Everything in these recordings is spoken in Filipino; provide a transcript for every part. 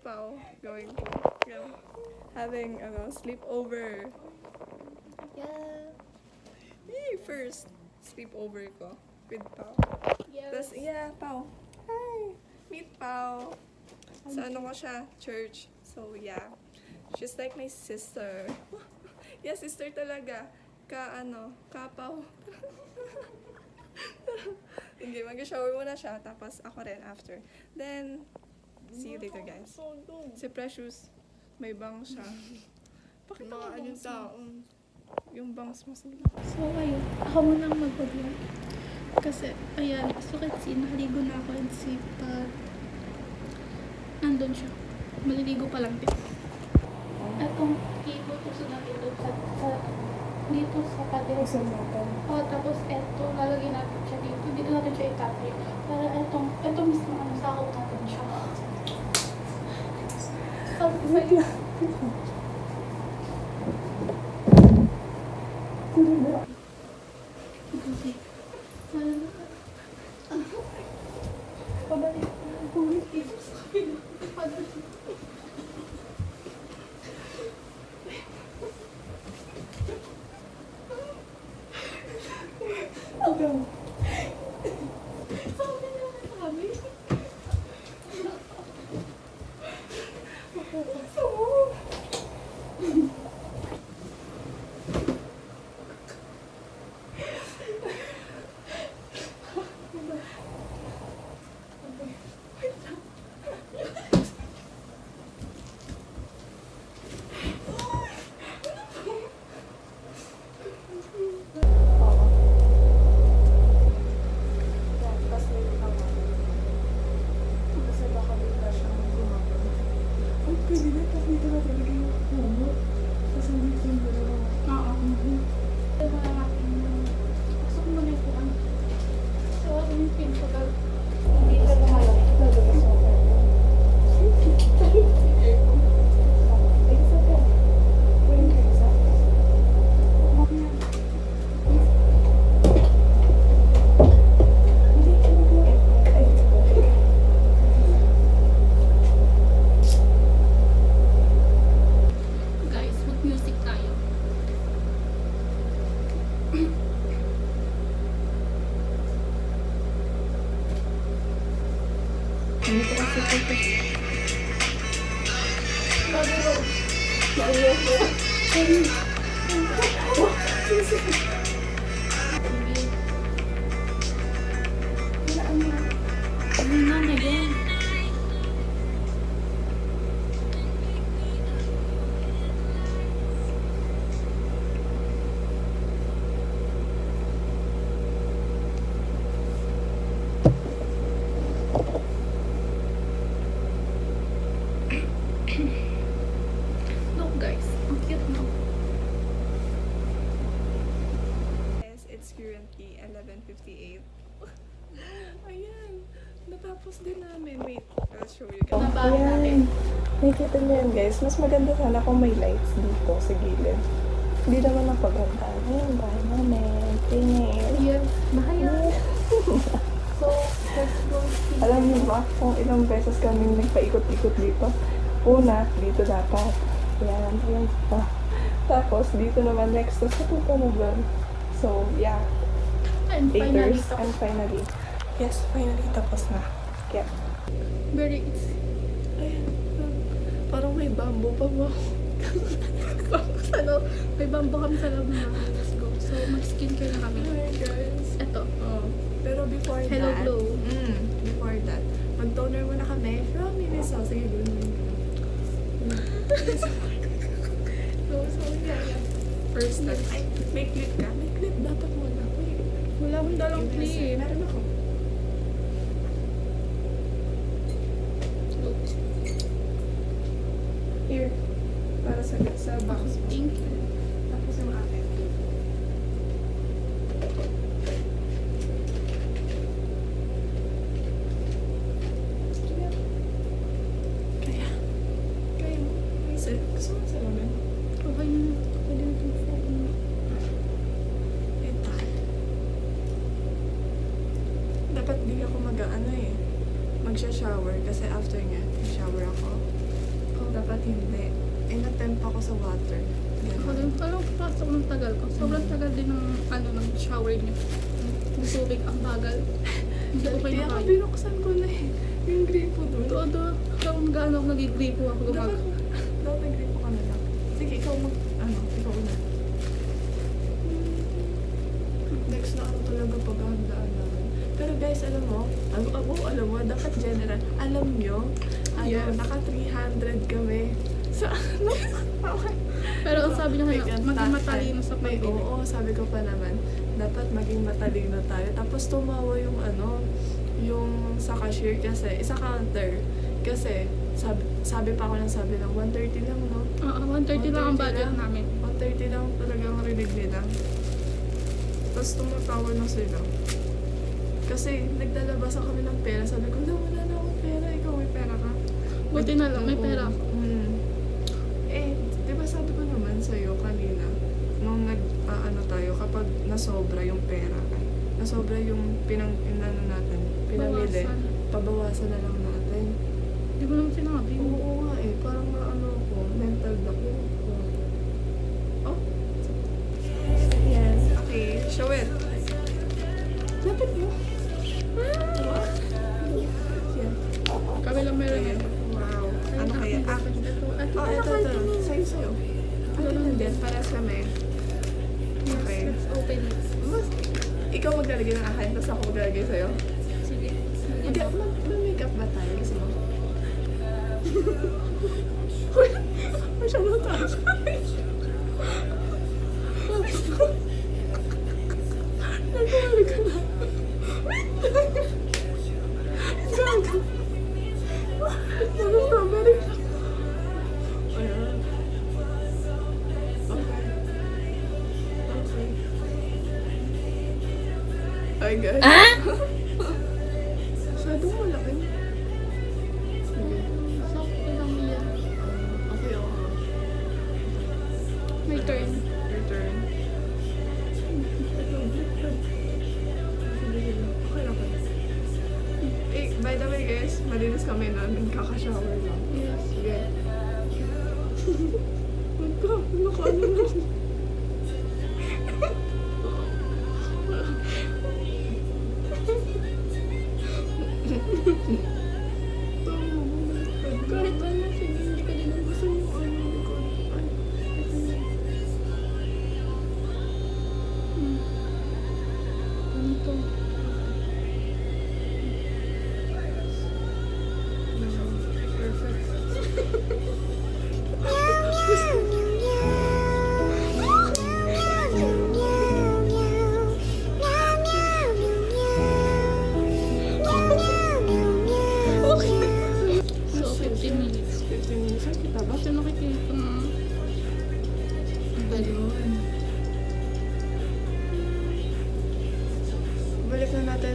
Pao going to, having sleepover. Yeah. First sleepover ko with Pao. Yes. Tapos, Pao. Hi! Meet Pao. Sa ko siya, church. So, she's like my sister. Sister talaga. Ka Pao. Hindi, mag-shower muna siya. Tapos ako rin after. Then, see you later, guys. Si Precious, may bangs siya. Bakit mga yung tao? Yung bangs mo sila. So, ayun. Ako muna ang mag-vlog. Kasi, ayan, so kasi nahaligo na ako and si Pat. Nandun siya. Maliligo pa lang din. Etong ibo to sa natin doon dito sa pader. Tapos eto, lalagyan natin siya dito. Dito natin siya itapay. Para eto mismo sakop natin siya. Sabi ko sa'yo. Pabalik. Pabalik dito sa kapila. Pabalik. Sabi naman kami. Look guys, ang cute no? It's currently 11:58. Ayan, natapos din namin. Wait, I'll show you guys. Nabahan natin. Nakikita niyo yan guys, mas maganda sana kung may lights dito sa gilid. Hindi naman napaganda. Ayan, bahay namin. Tingin. Yes, mahaya. So, let's go see. Alam niyo ba kung ilang beses kaming nagpaikot-ikot dito? Una, dito dapat. Ayan pa. Tapos, dito naman next to sa puto na doon. So, And finally, haters. And finally, finally, tapos na. Yeah. very easy. Ayan. Parang may bamboo pa mo. May bambo kami sa loob na. Let's go. So, mag-skincare na kami. Hi guys. Eto. Pero before Hello that, Glow. Before that, mag-toner muna kami from Minnesota. Sige, gano'n. First step. Ay, may clip ka? May clip dapat muna. Wait. Wala akong dalang clip. Meron ako. Here. Para sa box mo. Thank you. Tapos yung akin. Kaya mo. Gusto mo sa lamin? Okay na. Pwede na itong phone. Ito. Dapat di ako mag-shower kasi after nga, shower ako. dapat hindi. Eh, natemp ako sa water. Ako din, alam ko, pasok ng tagal ko. Sobrang tagal din ng, ng shower niyo. Yung tubig, ang bagal. Hindi ko kayo Kaya kaya. binuksan ko na eh. Yung gripo doon. Todo, kung gaano ako nagigripo ako Dapat, gumagawa. dapat gripo ka na lang. Sige, ikaw ikaw na. Next na ano talaga paghahandaan namin. Pero guys, alam mo, dapat general. Alam nyo, Yes. naka 300 kami. Sa ano? Pero ang sabi niya May kaya, kanta- maging matalino sa may- pag-ibig. Oo, sabi ko pa naman, dapat maging matalino tayo. Tapos tumawa yung yung sa cashier kasi, sa counter. Kasi, sabi pa ako ng sabi lang, 130 lang, no? Oo, 130 lang ang 130 budget lang. namin. 130 lang talaga ang rinig nila. Tapos tumatawa na sila. Kasi nagdalabasan kami ng pera. Sabi ko, wala na akong pera. Ikaw may pera ka. Buti na lang, may Oo. pera ako. Eh, di ba sabi ko naman sa'yo kanina, nung tayo, kapag nasobra yung pera, nasobra yung inano natin, pinamili, Bawasan. pabawasan na lang natin. Hindi ko naman sinabi. Oo nga eh, parang ako, mental block yun. Oh. Yes. Okay, show it. Lapit mo. Wow. Yan. Kami lang meron Ayan. yan. Wow. Ano kaya? Ito, Ito. Sa'yo. Akin din, paras kami. Okay. Let's open it. Ikaw maglalagay ng akin, tapos ako maglalagay sa'yo. Sige. Mag-makeup ba tayo? Gusto mo? Masyadong taas. Nagkakalig ka na. Gago. Strawberry. Ayan. Okay. Hi guys. Masyadong malaki. Sige. Sakto lang yan. Okay, okay. My turn. Your turn. Okay, okay. Eh, by the way guys, malinis kami namin, kaka-shower lang. Yes. Sige. Ano ka, ano na? Kahit ano, sige, hindi ka din ang gusto mo. Ano to? So, 15 minutes. 15 minutes ang kita ba? Basta nakikita na. Ayun. Balik na natin,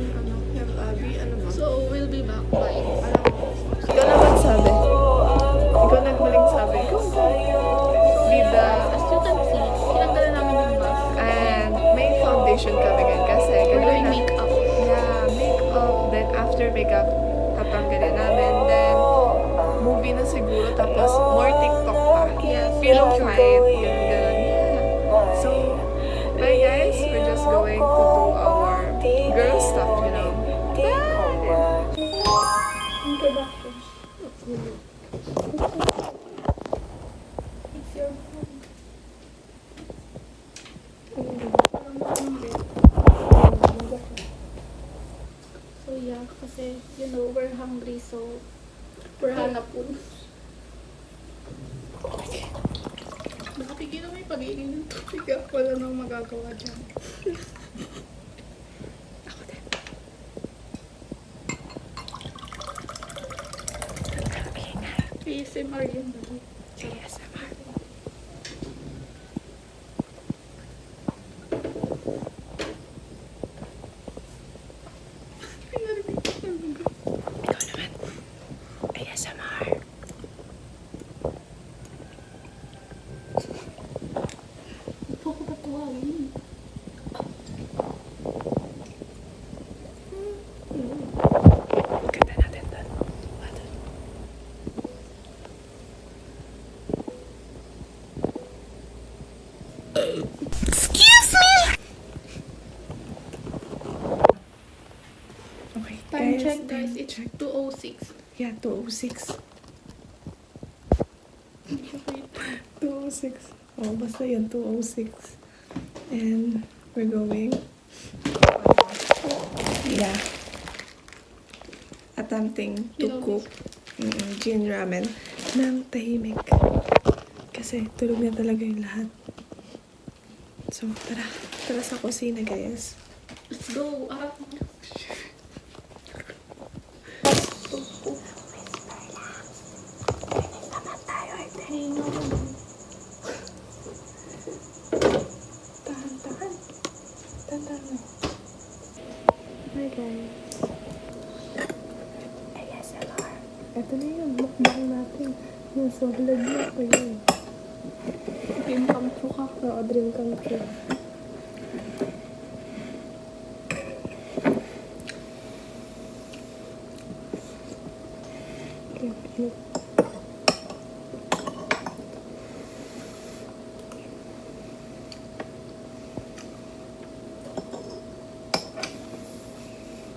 Have Abby, ano ba? So, we'll be back. Bye. Alam mo, ikaw na magsabi. Ikaw nagmuling sabi. Bida. As you can see, tinanggalan namin yung mask. And may foundation kami ngayon kasi We're gagawin doing na- makeup. Yeah, makeup. Then after makeup, tatanggalin namin. Then movie na siguro. Tapos more TikTok pa. Yes. Pillow fight. Ganun. So, bye guys. We're just going to do our girl stuff, you know. Introduction. It's your home. So yeah, kasi we're hungry, so we're hanap food. Baka pigilan mo yung pag-iingin ng tubig. Wala nang magagawa dyan. Ako din. ASMR yun. ASMR. Ikaw naman. ASMR. Ito ko patuwagin. Ganda natin doon. Check guys, it's 2:06. Yeah, 2:06. 2:06. Oh, basta yan, 2:06. And we're going. Yeah. Attempting to cook Jin ramen ng tahimik. Kasi tulog na talaga yung lahat. So, tara. Tara sa kusina, guys. Let's go. Tahan. Tahan. Hi, guys. ASMR. Ito na yun. Mukbang natin. Nasa vlog na ko yun. Dream come true ka. Oo, dream come true. Okay, init.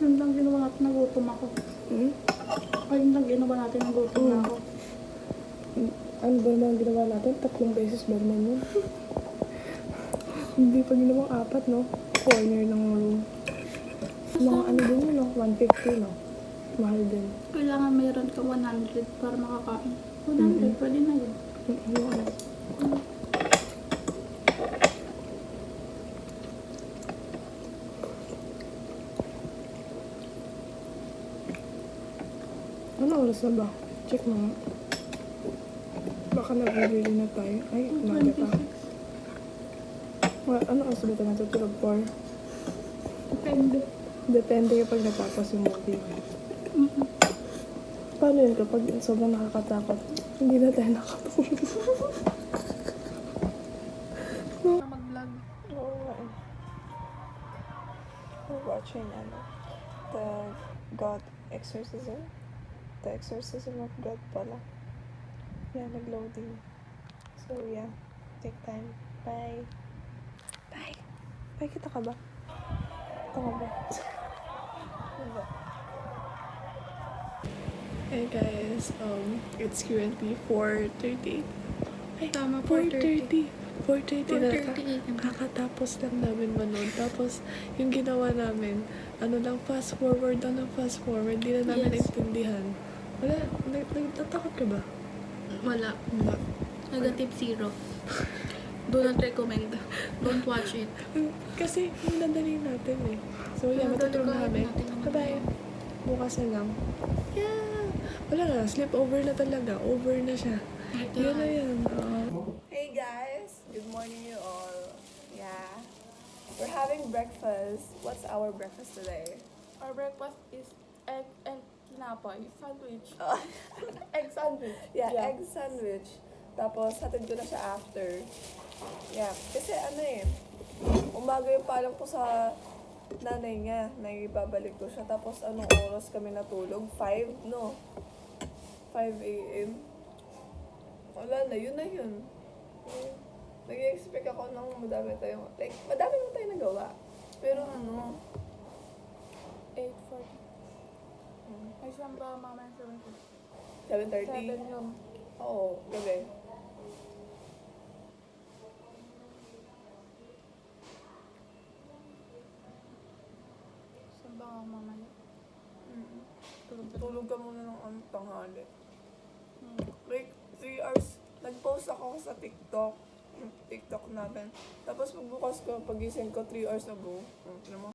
Yun lang ginawa natin, nagutom ako. Ayun lang ginawa natin, nagutom na ako. Ano ba naman ginawa natin? 3 beses ba naman yun? Hindi pa ginawang 4, no? Corner ng room. Mga ano din yun, no? 150, no? Mahal din. Kailangan mayroon ka 100 para makakain. 100, pwede na yun. Yung ano? Ano oras na ba? Check mo nga. Baka nag-review na tayo. Ay, umaga pa. 26. Well, ano oras ba ito natutulog for? Depende. Depende kapag natapos yung movie. Paano yun kapag sobrang nakakatakot? Hindi na tayo nakatulog. Mag-vlog. Oo nga eh. We're watching the God Exorcism. The Exorcism of God pala. Yeah, nag-loading. So yeah, take time. Bye. Bye. Bye, kita ka ba? Kita ka ba? Wala. Hey guys, it's currently 4:30. Ay, Tama, 4:30. 4:30 na 4:30. kakatapos lang namin manood. Tapos, yung ginawa namin, ano lang, fast forward. Di na namin Yes. intindihan. Wala, nagtatakot ka ba? Wala. Wala. Negative 0. Do not recommend. Don't watch it. Kasi, nadali natin eh. So, yeah, matutulog na kami. Natin naman Bye-bye. yun. Bukas na lang. Yeah. Wala na, sleep over na talaga. Over na siya. Yun na yun. Hey guys, good morning you all. Yeah, we're having breakfast. What's our breakfast today? Our breakfast is egg and tinapay. Sandwich. Egg sandwich. Yeah, egg sandwich. Tapos hatid ko na siya after. Yeah, kasi ano eh, umaga yung palang ko sa nanay niya na ibabalik ko siya. Tapos anong oras kami natulog? 5, no? 5 a.m. Wala na, yun na yun. Nag-expect ako ng madami mo tayo nagawa. Pero ano, 8:40. Ay, saan ba mamaya 7:40? 7:30? 7 yun. Oo, gabi. Saan ba ako mamaya? Tulog ka muna ng tanghali. Like, 3 hours. Nag-post ako sa TikTok. Yung TikTok natin. Tapos pagbukas ko, pagising ko 3 hours ago. Ano mo?